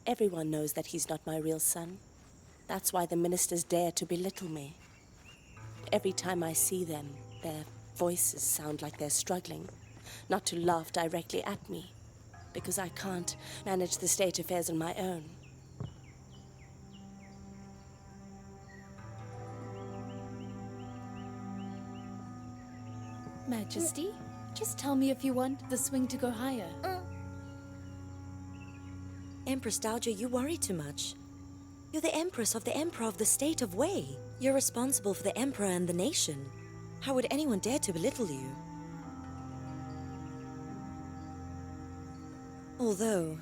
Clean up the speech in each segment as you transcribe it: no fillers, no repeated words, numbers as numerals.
Everyone knows that he's not my real son. That's why the ministers dare to belittle me. Every time I see them, their voices sound like they're struggling, not to laugh directly at me, because I can't manage the state affairs on my own. Majesty, just tell me if you want the swing to go higher. Empress Dowager, you worry too much. You're the Empress of the Emperor of the State of Wei. You're responsible for the Emperor and the nation. How would anyone dare to belittle you? Although,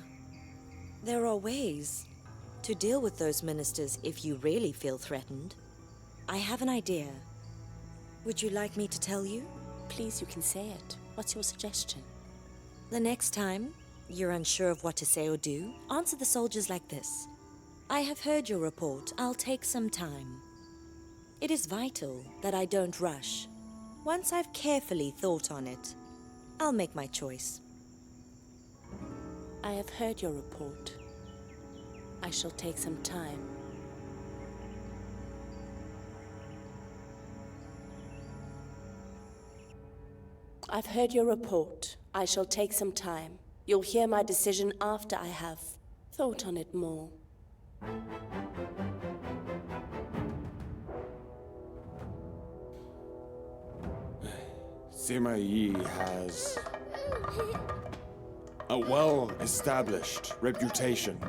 there are ways to deal with those ministers if you really feel threatened. I have an idea. Would you like me to tell you? Please, you can say it. What's your suggestion? The next time you're unsure of what to say or do, answer the soldiers like this. I have heard your report. I'll take some time. It is vital that I don't rush. Once I've carefully thought on it, I'll make my choice. I have heard your report. I shall take some time. I've heard your report. I shall take some time. You'll hear my decision after I have thought on it more. Sima Yi has a well-established reputation.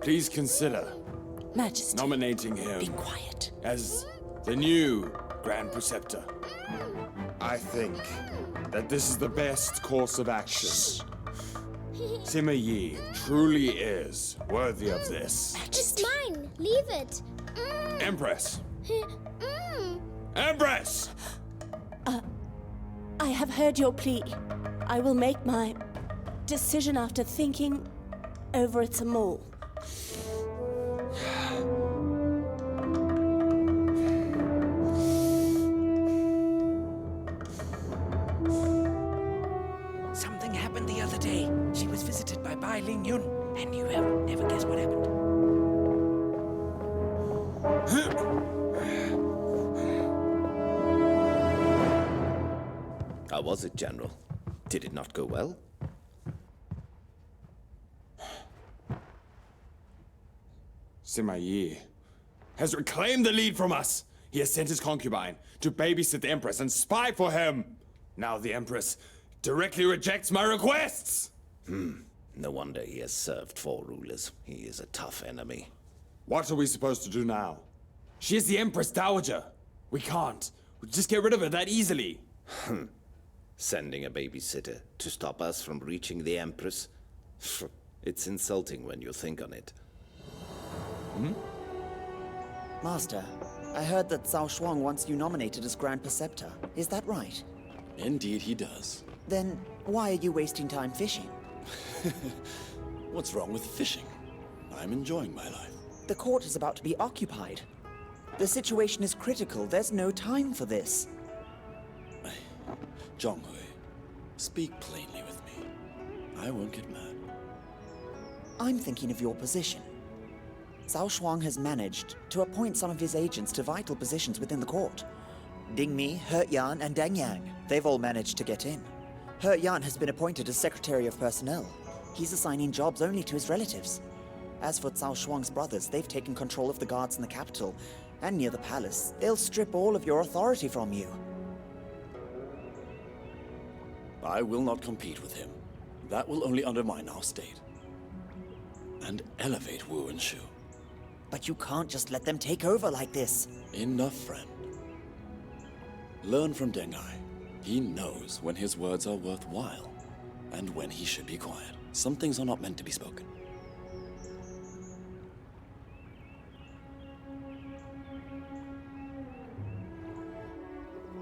Please consider Majesty, nominating him be quiet. as the new Grand Preceptor. I think that this is the best course of action. Sima Yi truly is worthy of this. Majesty. It's mine. Leave it. Empress! Empress! I have heard your plea. I will make my decision after thinking over it some more. Something happened the other day. She was visited by Bai Ling Yun, and you will never guess what happened. How was it, General? Did it not go well? Sima Yi has reclaimed the lead from us. He has sent his concubine to babysit the Empress and spy for him. Now the Empress directly rejects my requests. No wonder he has served 4 rulers. He is a tough enemy. What are we supposed to do now? She is the Empress Dowager. We can't. We just get rid of her that easily. Sending a babysitter to stop us from reaching the Empress? It's insulting when you think on it. Master, I heard that Cao Shuang wants you nominated as Grand Preceptor. Is that right? Indeed he does. Then why are you wasting time fishing? What's wrong with fishing? I'm enjoying my life. The court is about to be occupied. The situation is critical. There's no time for this. Zhonghui, speak plainly with me. I won't get mad. I'm thinking of your position. Cao Shuang has managed to appoint some of his agents to vital positions within the court. Ding Mi, He Yan, and Deng Yang. They've all managed to get in. He Yan has been appointed as Secretary of Personnel. He's assigning jobs only to his relatives. As for Cao Shuang's brothers, they've taken control of the guards in the capital and near the palace. They'll strip all of your authority from you. I will not compete with him. That will only undermine our state. And elevate Wu and Shu. But you can't just let them take over like this. Enough, friend. Learn from Deng Ai. He knows when his words are worthwhile, and when he should be quiet. Some things are not meant to be spoken.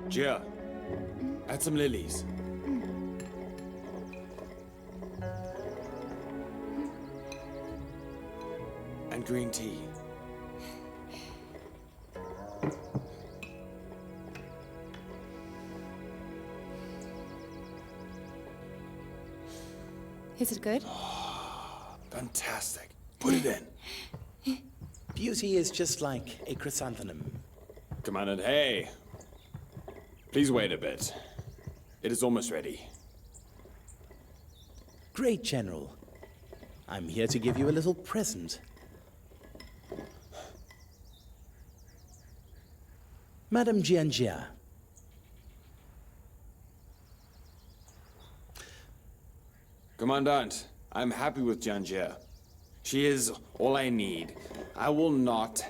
Jia, add some lilies. And green tea. Is it good? Fantastic. Put it in. Beauty is just like a chrysanthemum. Commandant, hey. Please wait a bit. It is almost ready. Great General. I'm here to give you a little present. Madame Jianjia. Commandant, I'm happy with Jianjia. She is all I need. I will not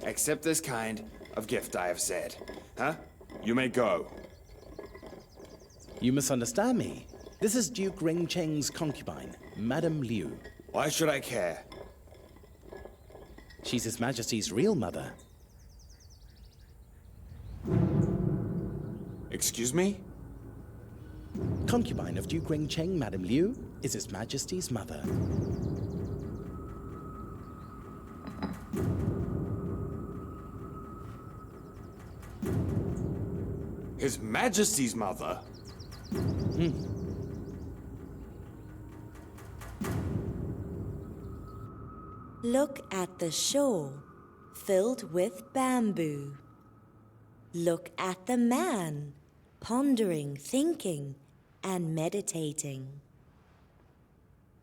accept this kind of gift I have said. Huh? You may go. You misunderstand me. This is Duke Ring Cheng's concubine, Madame Liu. Why should I care? She's His Majesty's real mother. Excuse me? Concubine of Duke Ring Cheng, Madame Liu, is His Majesty's mother. His Majesty's mother? Look at the shore, filled with bamboo. Look at the man, pondering, thinking, and meditating.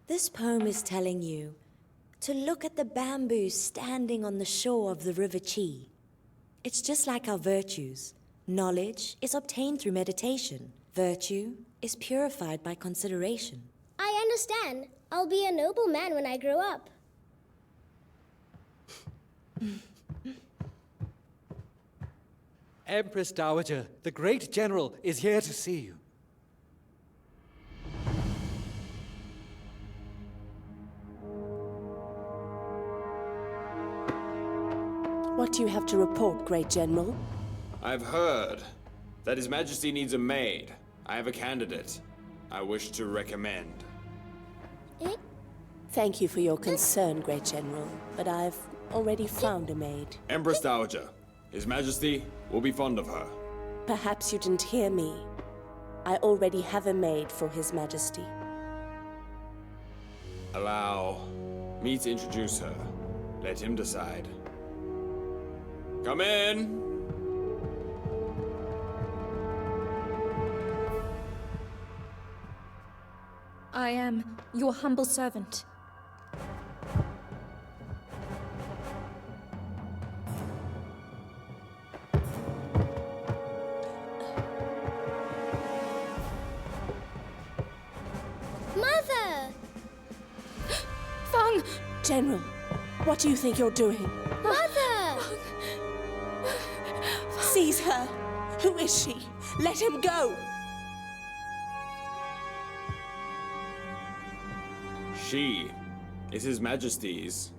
This poem is telling you to look at the bamboo standing on the shore of the River Qi. It's just like our virtues. Knowledge is obtained through meditation. Virtue is purified by consideration. I understand. I'll be a noble man when I grow up. Empress Dowager, the great general is here to see you. What do you have to report, Great General? I've heard that His Majesty needs a maid. I have a candidate I wish to recommend. Thank you for your concern, Great General, but I've already found a maid. Empress Dowager, His Majesty will be fond of her. Perhaps you didn't hear me. I already have a maid for His Majesty. Allow me to introduce her. Let him decide. Come in! I am your humble servant. Mother! Fang! General, what do you think you're doing? Mother! Seize her! Who is she? Let him go! She is His Majesty's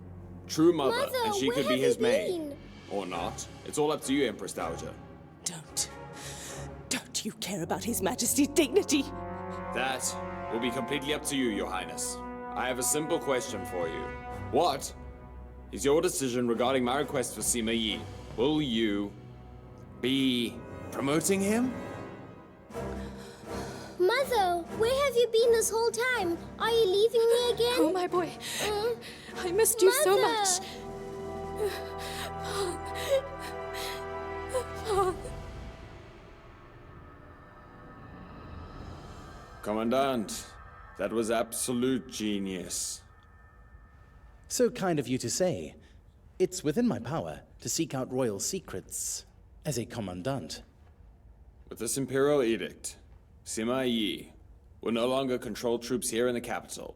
true mother, Mother, and she where could be have his you maid. been? Or not. It's all up to you, Empress Dowager. Don't you care about His Majesty's dignity? That will be completely up to you, Your Highness. I have a simple question for you. What is your decision regarding my request for Sima Yi? Will you be promoting him? Mother, where have you been this whole time? Are you leaving me again? Oh, my boy. I missed you so Mother! much. Fang. Commandant, that was absolute genius. So kind of you to say. It's within my power to seek out royal secrets as a commandant. With this imperial edict, Sima Yi will no longer control troops here in the capital.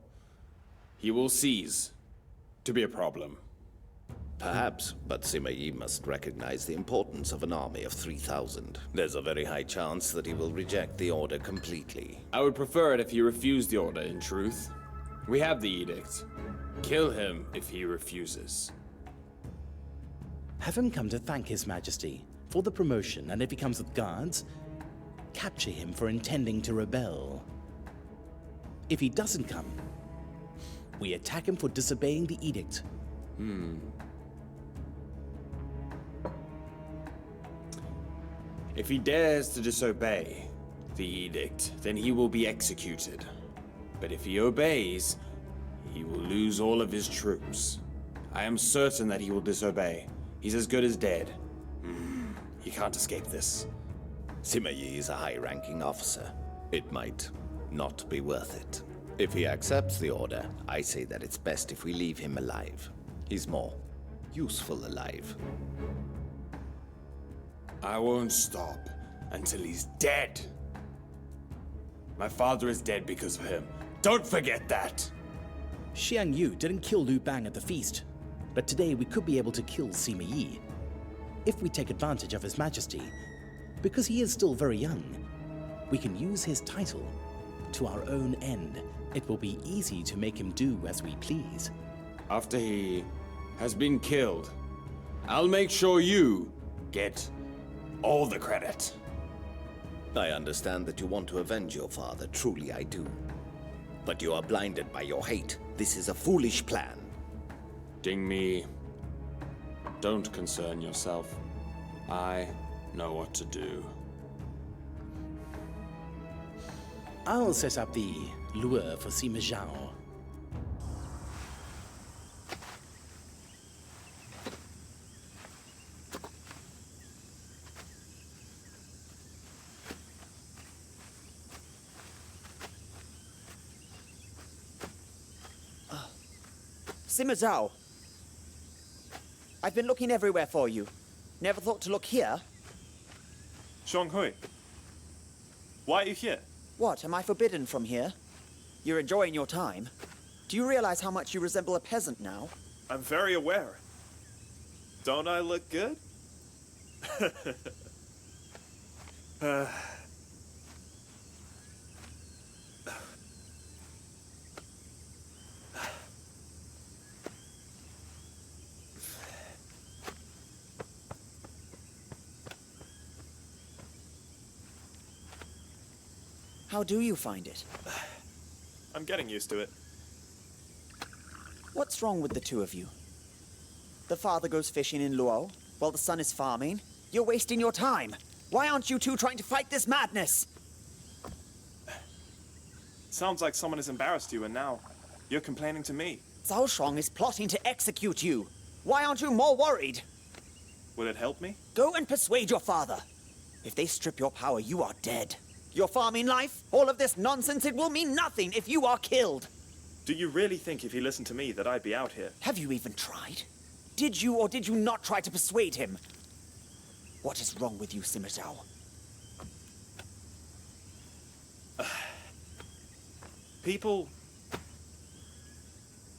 He will cease to be a problem. Perhaps, but Sima Yi must recognize the importance of an army of 3,000. There's a very high chance that he will reject the order completely. I would prefer it if he refused the order, in truth. We have the edict. Kill him if he refuses. Have him come to thank His Majesty for the promotion, and if he comes with guards, capture him for intending to rebel. If he doesn't come, we attack him for disobeying the edict. If he dares to disobey the edict, then he will be executed. But if he obeys, he will lose all of his troops. I am certain that he will disobey. He's as good as dead. He can't escape this. Sima Yi is a high-ranking officer. It might not be worth it. If he accepts the order, I say that it's best if we leave him alive. He's more useful alive. I won't stop until he's dead. My father is dead because of him. Don't forget that! Xiang Yu didn't kill Liu Bang at the feast, but today we could be able to kill Sima Yi. If we take advantage of His Majesty, because he is still very young, we can use his title to our own end. It will be easy to make him do as we please. After he has been killed, I'll make sure you get all the credit. I understand that you want to avenge your father. Truly, I do. But you are blinded by your hate. This is a foolish plan. Ding Mi, don't concern yourself. I know what to do. I'll set up the lure for Sima Zhao. Sima Zhao. I've been looking everywhere for you. Never thought to look here. Zhonghui, why are you here? What, am I forbidden from here? You're enjoying your time. Do you realize how much you resemble a peasant now? I'm very aware. Don't I look good? How do you find it? I'm getting used to it. What's wrong with the two of you? The father goes fishing in Luo, while the son is farming. You're wasting your time. Why aren't you two trying to fight this madness? Sounds like someone has embarrassed you, and now you're complaining to me. Cao Shuang is plotting to execute you. Why aren't you more worried? Will it help me? Go and persuade your father. If they strip your power, you are dead. Your farming life, all of this nonsense, it will mean nothing if you are killed. Do you really think if he listened to me that I'd be out here? Have you even tried? Did you or did you not try to persuade him? What is wrong with you, Sima Zhao? People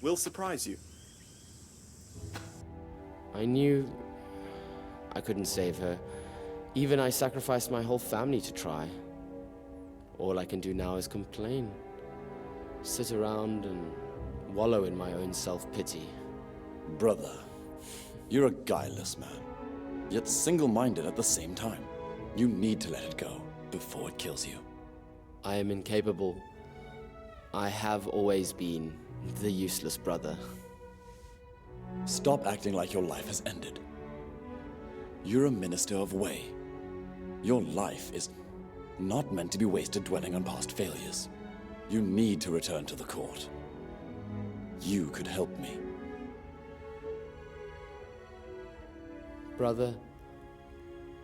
will surprise you. I knew I couldn't save her. Even I sacrificed my whole family to try. All I can do now is complain. Sit around and wallow in my own self-pity. Brother, you're a guileless man, yet single-minded at the same time. You need to let it go before it kills you. I am incapable. I have always been the useless brother. Stop acting like your life has ended. You're a minister of Wei. Your life is not meant to be wasted dwelling on past failures. You need to return to the court. You could help me. Brother,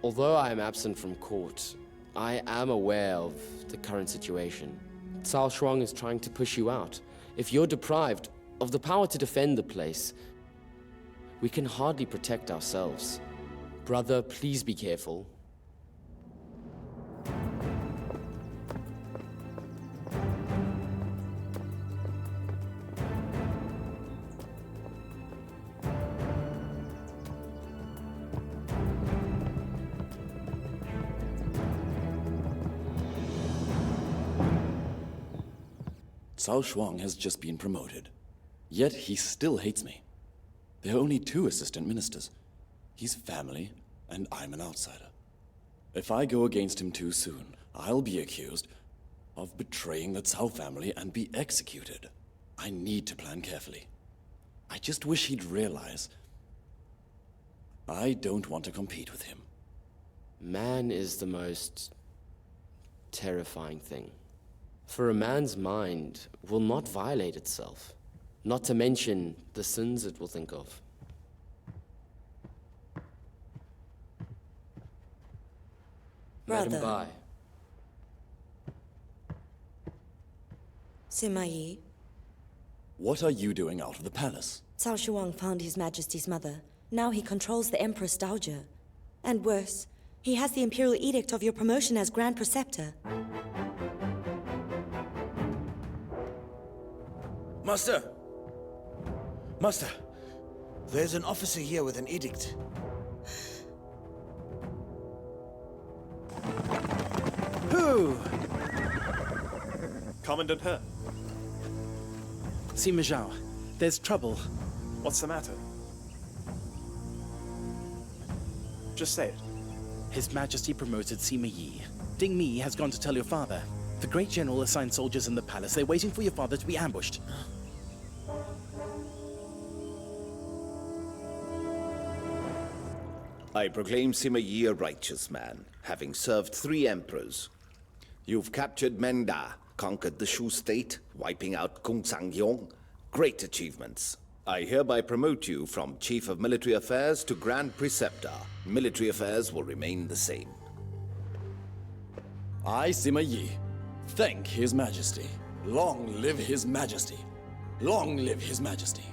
although I am absent from court, I am aware of the current situation. Cao Shuang is trying to push you out. If you're deprived of the power to defend the place, we can hardly protect ourselves. Brother, please be careful. Cao Shuang has just been promoted, yet he still hates me. There are only 2 assistant ministers. He's family, and I'm an outsider. If I go against him too soon, I'll be accused of betraying the Cao family and be executed. I need to plan carefully. I just wish he'd realize I don't want to compete with him. Man is the most terrifying thing. For a man's mind will not violate itself. Not to mention the sins it will think of. Let him Brother. by. Sima Yi, What are you doing out of the palace? Cao Shuang found His Majesty's mother. Now he controls the Empress Dowager. And worse, he has the imperial edict of your promotion as Grand Preceptor. Master! Master! There's an officer here with an edict. Who? Commandant He, Sima Zhao, there's trouble. what's the matter? Just say it. His Majesty promoted Sima Yi. Ding Mi has gone to tell your father. The Great General assigned soldiers in the palace. They're waiting for your father to be ambushed. I proclaim Sima Yi a righteous man, having served 3 emperors. You've captured Mengda, conquered the Shu state, wiping out Kung Sangyong. Great achievements. I hereby promote you from Chief of Military Affairs to Grand Preceptor. Military affairs will remain the same. I, Sima Yi, thank His Majesty. Long live His Majesty. Long live His Majesty.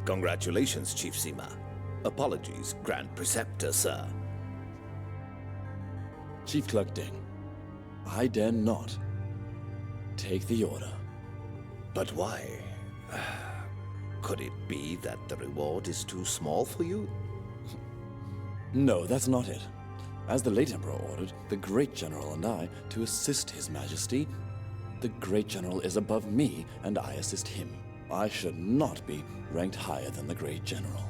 Congratulations, Chief Sima. Apologies, Grand Preceptor, sir. Chief Clerk Ding, I dare not take the order. But why? Could it be that the reward is too small for you? No, that's not it. As the late Emperor ordered, the Great General and I to assist His Majesty. The Great General is above me, and I assist him. I should not be ranked higher than the Great General.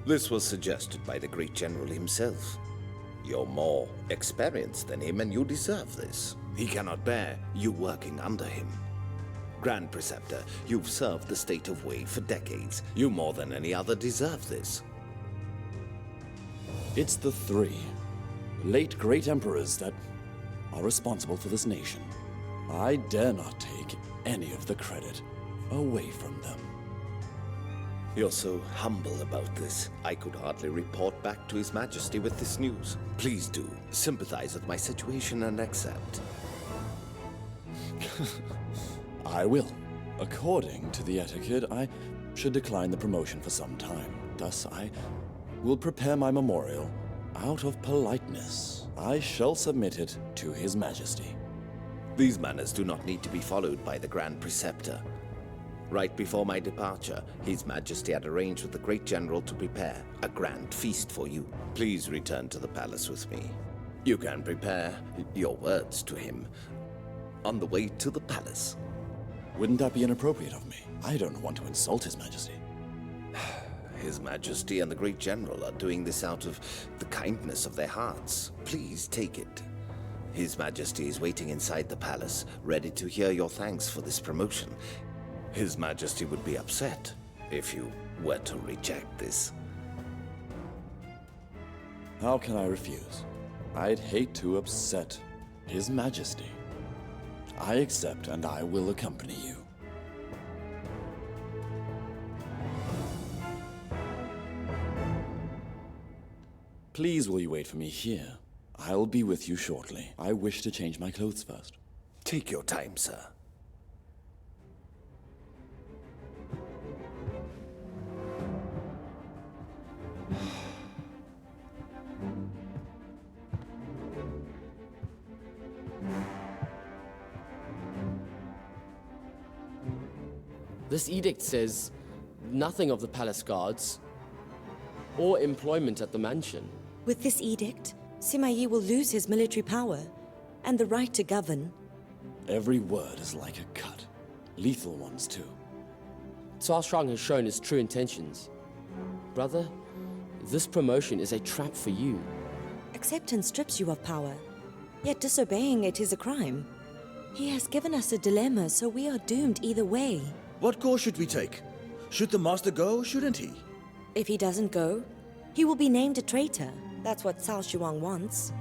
This was suggested by the Great General himself. You're more experienced than him, and you deserve this. He cannot bear you working under him. Grand Preceptor, you've served the state of Wei for decades. You more than any other deserve this. It's the 3 late great emperors that are responsible for this nation. I dare not take any of the credit away from them. You're so humble about this. I could hardly report back to His Majesty with this news. Please do sympathize with my situation and accept. I will. According to the etiquette, I should decline the promotion for some time. Thus, I will prepare my memorial out of politeness. I shall submit it to His Majesty. These manners do not need to be followed by the Grand Preceptor. Right before my departure, His Majesty had arranged with the Great General to prepare a grand feast for you. Please return to the palace with me. You can prepare your words to him on the way to the palace. Wouldn't that be inappropriate of me? I don't want to insult His Majesty. His Majesty and the Great General are doing this out of the kindness of their hearts. Please take it. His Majesty is waiting inside the palace, ready to hear your thanks for this promotion. His Majesty would be upset if you were to reject this. How can I refuse? I'd hate to upset His Majesty. I accept, and I will accompany you. Please, will you wait for me here? I'll be with you shortly. I wish to change my clothes first. Take your time, sir. This edict says nothing of the palace guards or employment at the mansion. With this edict, Sima Yi will lose his military power and the right to govern. Every word is like a cut. Lethal ones, too. Cao Shuang has shown his true intentions. Brother, this promotion is a trap for you. Acceptance strips you of power, yet disobeying it is a crime. He has given us a dilemma, so we are doomed either way. What course should we take? Should the master go, or shouldn't he? If he doesn't go, he will be named a traitor. That's what Cao Shuang wants.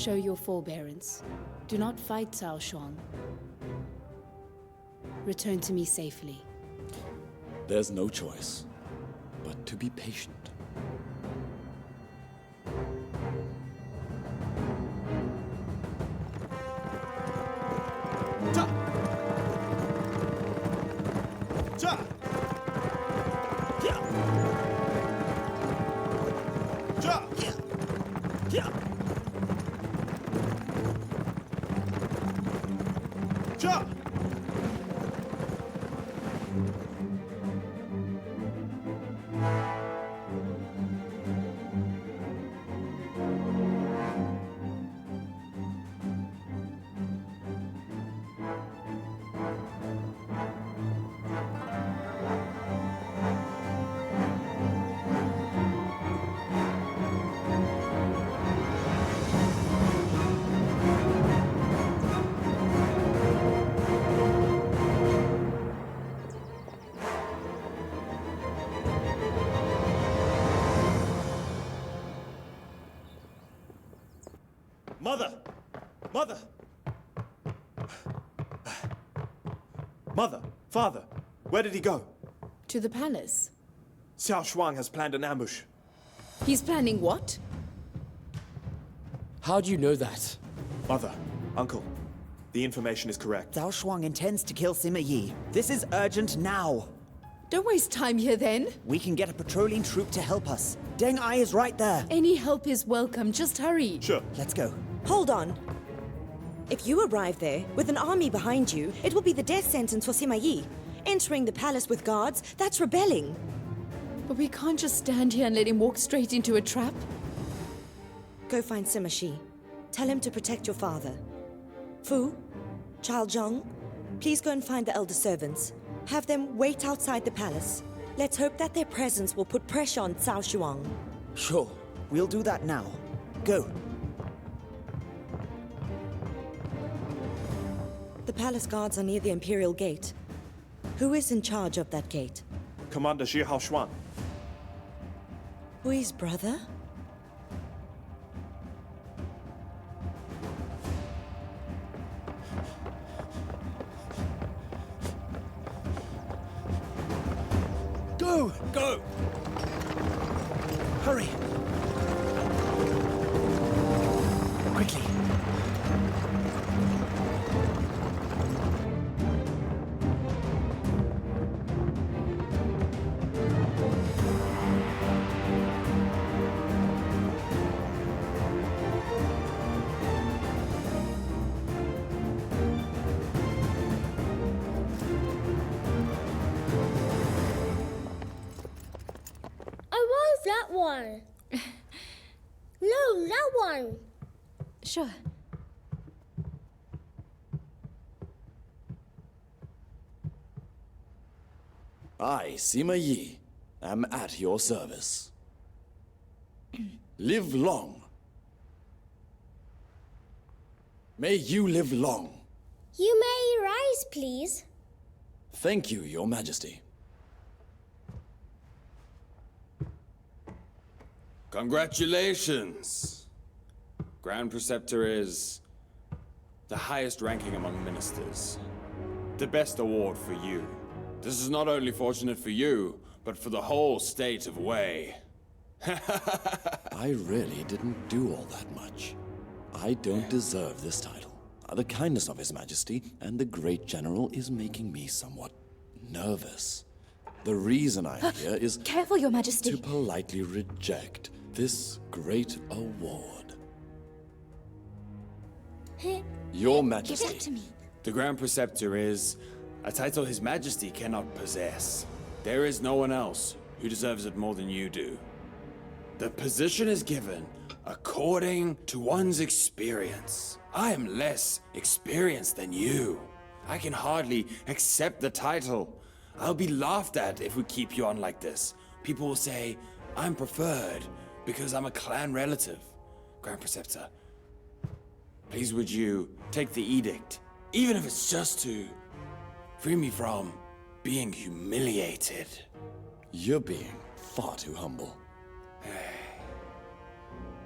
Show your forbearance. Do not fight Cao Shuang. Return to me safely. There's no choice but to be patient. Mother! Mother! Mother! Father! Where did he go? To the palace. Xiao Shuang has planned an ambush. He's planning what? How do you know that? Mother, uncle, the information is correct. Cao Shuang intends to kill Sima Yi. This is urgent now. Don't waste time here then. We can get a patrolling troop to help us. Deng Ai is right there. Any help is welcome. Just hurry. Sure. Let's go. Hold on. If you arrive there with an army behind you, it will be the death sentence for Sima Yi. Entering the palace with guards, that's rebelling. But we can't just stand here and let him walk straight into a trap. Go find Sima Shi. Tell him to protect your father. Fu, Chao Zhang, please go and find the elder servants. Have them wait outside the palace. Let's hope that their presence will put pressure on Cao Shuang. Sure. We'll do that now. Go. The palace guards are near the Imperial Gate. Who is in charge of that gate? Commander Xi Hao Shuang. Hui's brother? Go! Go! Hurry! Quickly! That one. No, that one. Sure. I, Sima Yi, am at your service. Live long. May you live long. You may rise, please. Thank you, Your Majesty. Congratulations! Grand Preceptor is the highest ranking among ministers. The best award for you. This is not only fortunate for you, but for the whole state of Wei. I really didn't do all that much. I don't deserve this title. The kindness of His Majesty and the great general is making me somewhat nervous. The reason I'm here is... Careful, Your Majesty. ...to politely reject this great award. Your Majesty. Give it to me. The Grand Preceptor is a title His Majesty cannot possess. There is no one else who deserves it more than you do. The position is given according to one's experience. I am less experienced than you. I can hardly accept the title. I'll be laughed at if we keep you on like this. People will say, I'm preferred because I'm a clan relative. Grand Preceptor, please would you take the edict, even if it's just to free me from being humiliated. You're being far too humble.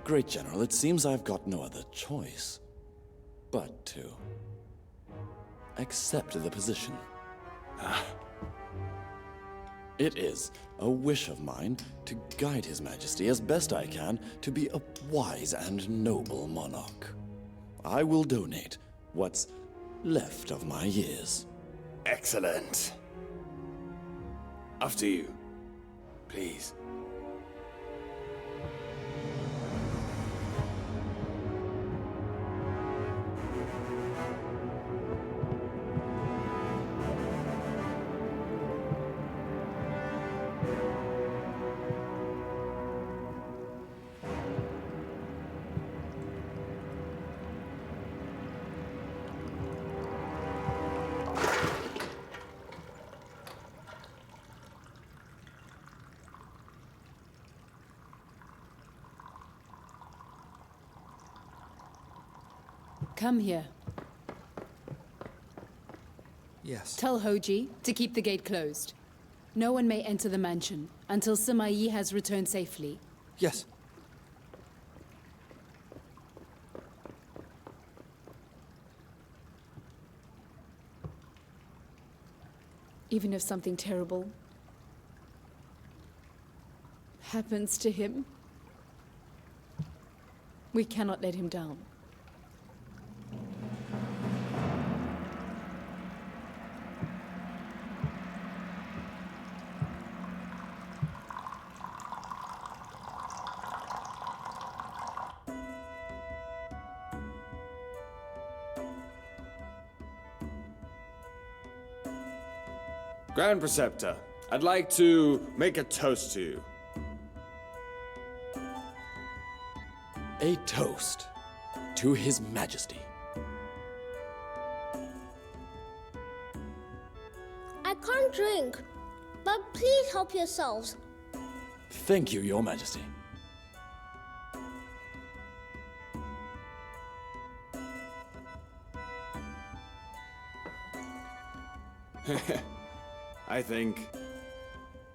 Great General, it seems I've got no other choice but to accept the position. It is a wish of mine to guide His Majesty as best I can to be a wise and noble monarch. I will donate what's left of my years. Excellent. After you, please. Come here. Yes. Tell Hoji to keep the gate closed. No one may enter the mansion until Sima Yi has returned safely. Yes. Even if something terrible happens to him, we cannot let him down. Grand Preceptor, I'd like to make a toast to you. A toast to His Majesty. I can't drink, but please help yourselves. Thank you, Your Majesty. I think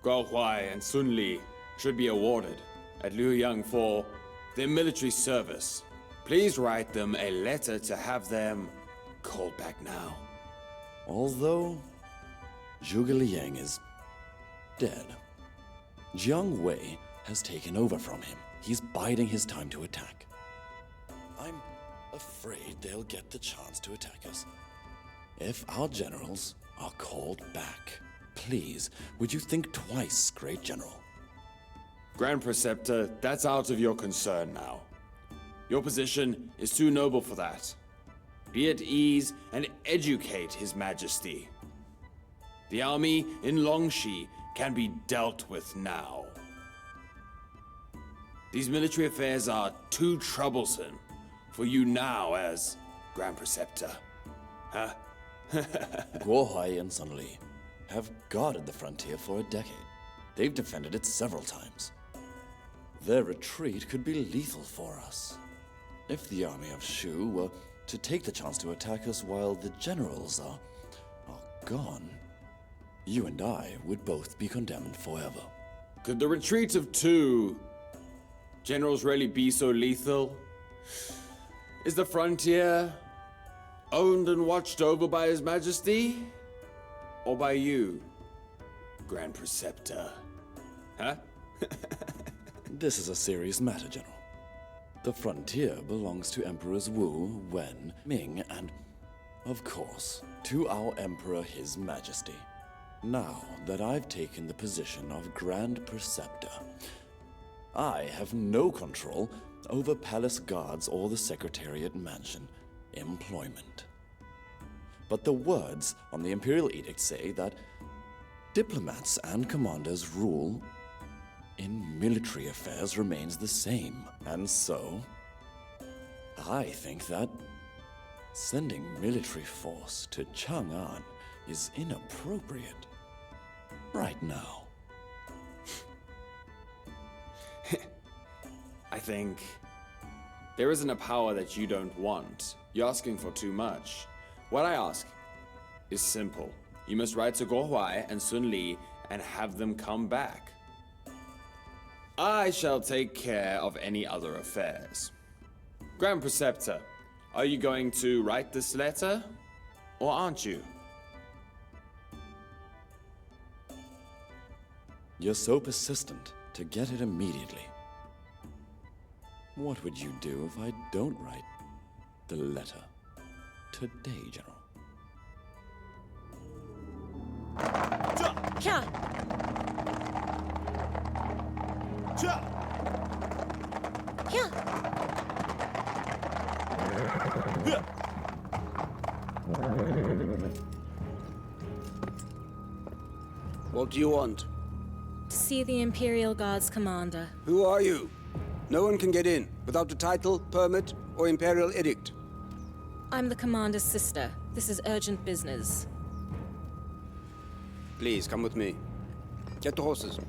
Guo Huai and Sun Li should be awarded at Luoyang for their military service. Please write them a letter to have them called back now. Although Zhuge Liang is dead, Jiang Wei has taken over from him. He's biding his time to attack. I'm afraid they'll get the chance to attack us. If our generals are called back, please, would you think twice, Great General? Grand Preceptor, that's out of your concern now. Your position is too noble for that. Be at ease and educate His Majesty. The army in Longxi can be dealt with now. These military affairs are too troublesome for you now as Grand Preceptor. Huh? Guo Huai and Sun Li have guarded the frontier for a decade. They've defended it several times. Their retreat could be lethal for us. If the army of Shu were to take the chance to attack us while the generals are gone, you and I would both be condemned forever. Could the retreat of two generals really be so lethal? Is the frontier owned and watched over by His Majesty? Or by you, Grand Preceptor? Huh? This is a serious matter, General. The frontier belongs to Emperors Wu, Wen, Ming, and, of course, to our Emperor His Majesty. Now that I've taken the position of Grand Preceptor, I have no control over palace guards or the Secretariat Mansion employment. But the words on the Imperial Edict say that diplomats and commanders' rule in military affairs remains the same. And so, I think that sending military force to Chang'an is inappropriate right now. I think there isn't a power that you don't want. You're asking for too much. What I ask is simple. You must write to Guo Huai and Sun Li and have them come back. I shall take care of any other affairs. Grand Preceptor, are you going to write this letter? Or aren't you? You're so persistent to get it immediately. What would you do if I don't write the letter today, General? Kya? What do you want? To see the Imperial Guards commander. Who are you? No one can get in without a title, permit, or Imperial edict. I'm the commander's sister. This is urgent business. Please, come with me. Get the horses.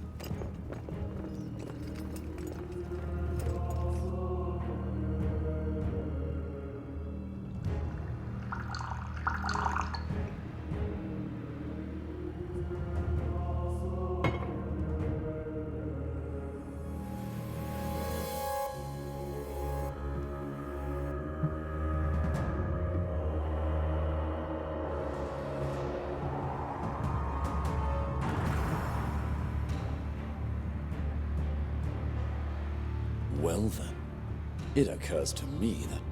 Well then, it occurs to me that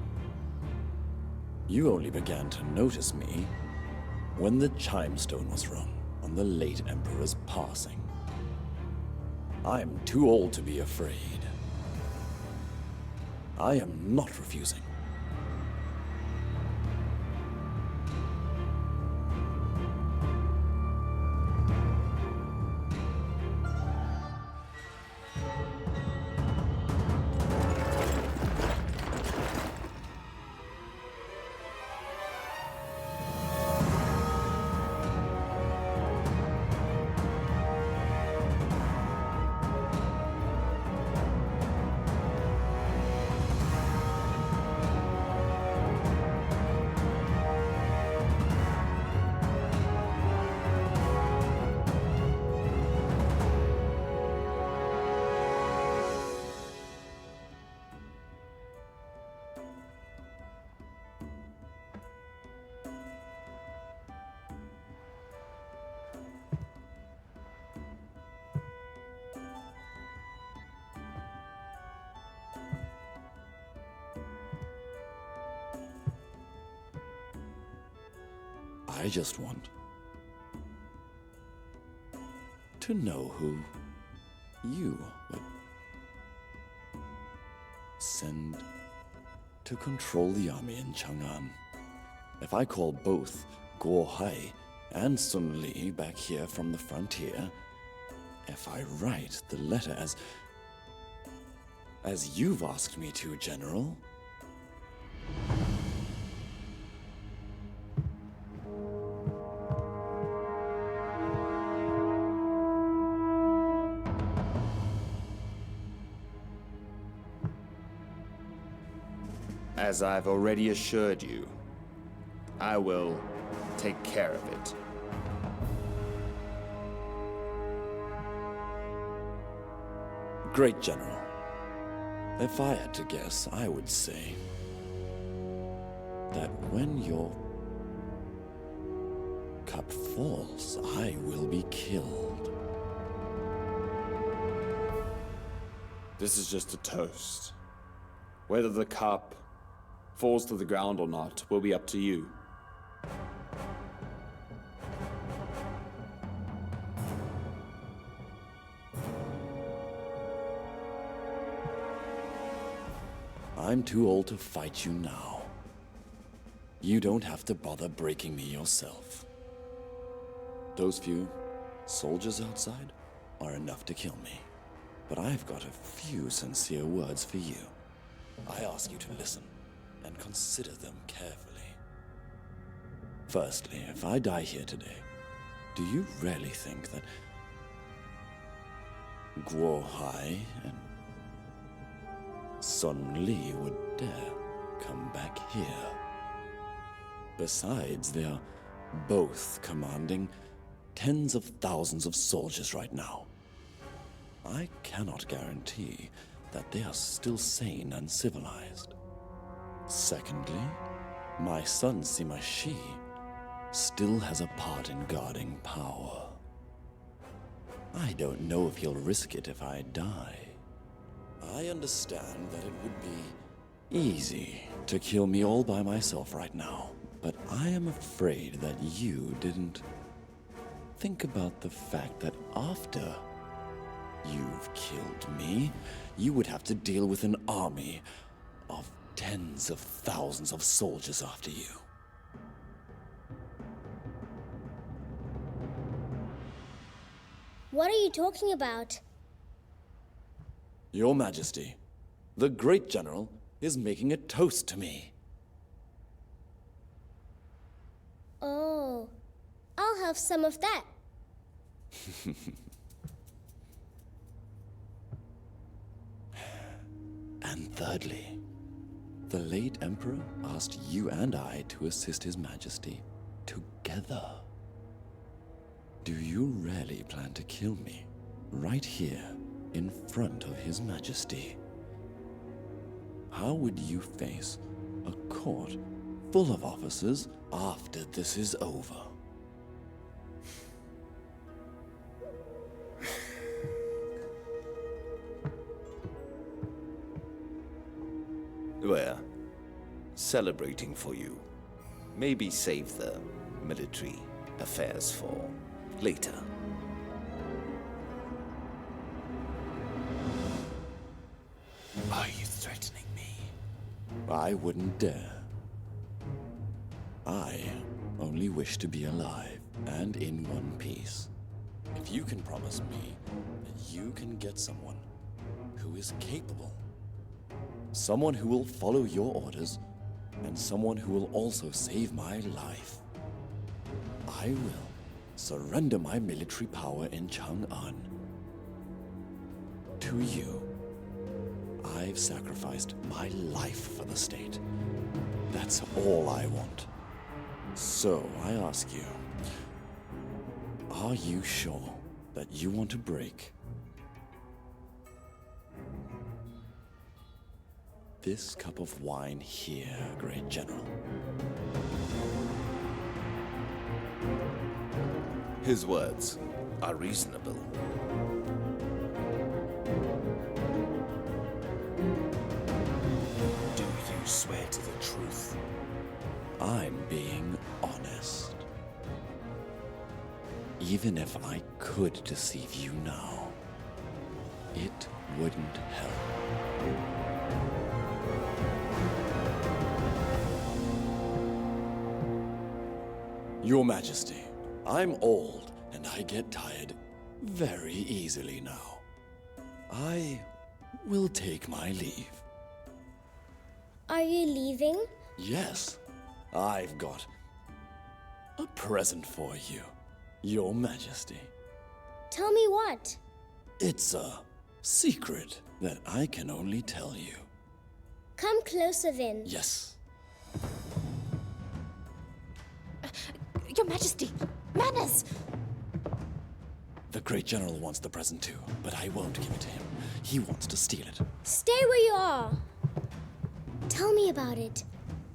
you only began to notice me when the chimestone was rung on the late Emperor's passing. I'm too old to be afraid. I am not refusing. I just want to know who you would send to control the army in Chang'an. If I call both Guo Hai and Sun Li back here from the frontier, if I write the letter as you've asked me to, General, as I've already assured you, I will take care of it. Great General. If I had to guess, I would say that when your cup falls, I will be killed. This is just a toast. Whether the cup falls to the ground or not will be up to you. I'm too old to fight you now. You don't have to bother breaking me yourself. Those few soldiers outside are enough to kill me. But I've got a few sincere words for you. I ask you to listen and consider them carefully. Firstly, if I die here today, do you really think that Guo Hai and Sun Li would dare come back here? Besides, they're both commanding tens of thousands of soldiers right now. I cannot guarantee that they are still sane and civilized. Secondly, my son Sima Shi still has a part in guarding power. I don't know if he'll risk it if I die. I understand that it would be easy to kill me all by myself right now, but I am afraid that you didn't think about the fact that after you've killed me, you would have to deal with an army of tens of thousands of soldiers after you. What are you talking about? Your Majesty, the great general is making a toast to me. Oh, I'll have some of that. And thirdly, the late Emperor asked you and I to assist His Majesty together. Do you really plan to kill me right here in front of His Majesty? How would you face a court full of officers after this is over? We're celebrating for you. Maybe save the military affairs for later. Are you threatening me? I wouldn't dare. I only wish to be alive and in one piece. If you can promise me that you can get someone who is capable, someone who will follow your orders, and someone who will also save my life, I will surrender my military power in Chang'an to you. I've sacrificed my life for the state. That's all I want. So I ask you, are you sure that you want to break this cup of wine here, Great General? His words are reasonable. Do you swear to the truth? I'm being honest. Even if I could deceive you now, it wouldn't help. Your Majesty, I'm old and I get tired very easily now. I will take my leave. Are you leaving? Yes, I've got a present for you, Your Majesty. Tell me what? It's a secret that I can only tell you. Come closer then. Yes. Your Majesty, manners! The Great General wants the present too, but I won't give it to him. He wants to steal it. Stay where you are. Tell me about it.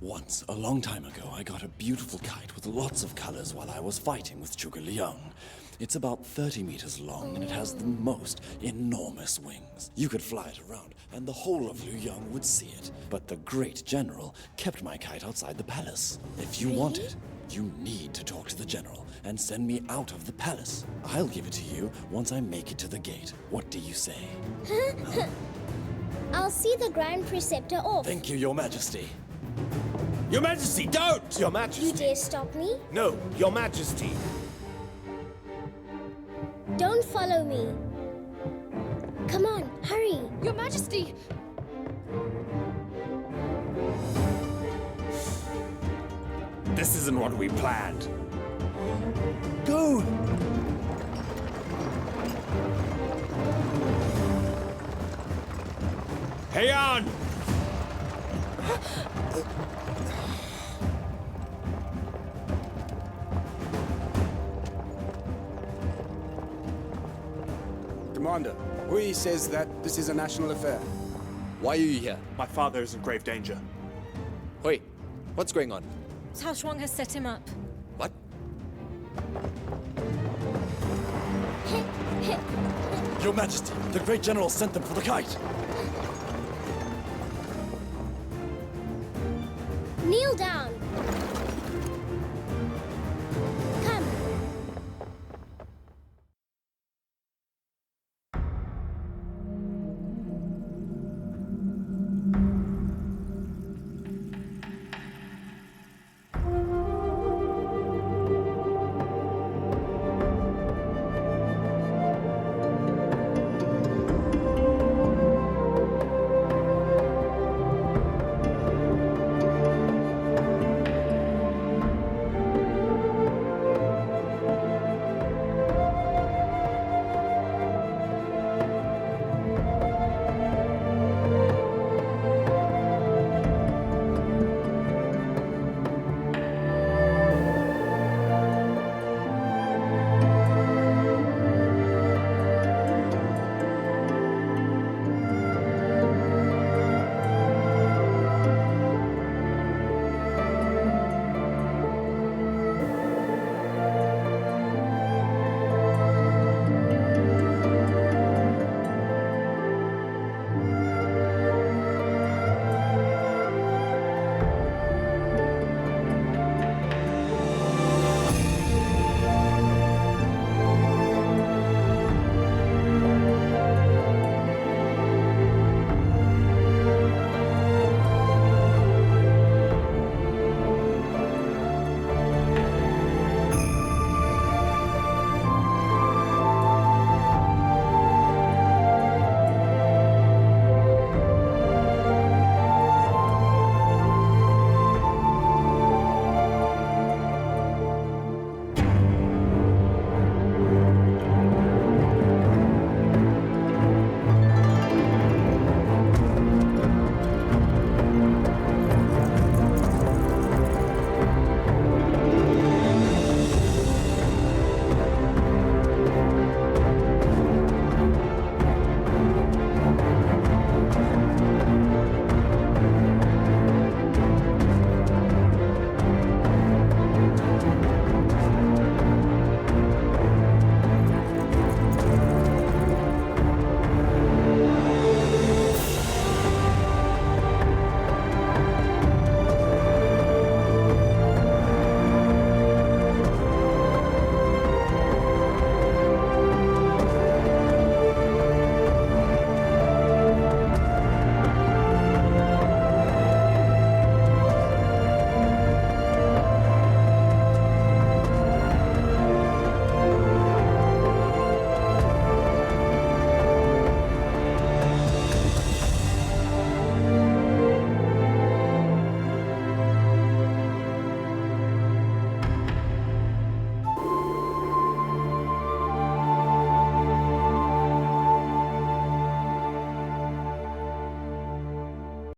Once, a long time ago, I got a beautiful kite with lots of colors while I was fighting with Zhuge Liang. It's about 30 meters long, and it has the most enormous wings. You could fly it around, and the whole of Luyang would see it. But the Great General kept my kite outside the palace. If you want it, you need to talk to the General and send me out of the palace. I'll give it to you once I make it to the gate. What do you say? Huh? I'll see the Grand Preceptor off. Thank you, Your Majesty. Your Majesty, don't! Your Majesty! You dare stop me? No, Your Majesty! Don't follow me. Come on, hurry. Your Majesty! This isn't what we planned. Dude! Hey on! Commander, Hui says that this is a national affair. Why are you here? My father is in grave danger. Hui, what's going on? Cao Shuang has set him up. What? Your Majesty, the great general sent them for the kite.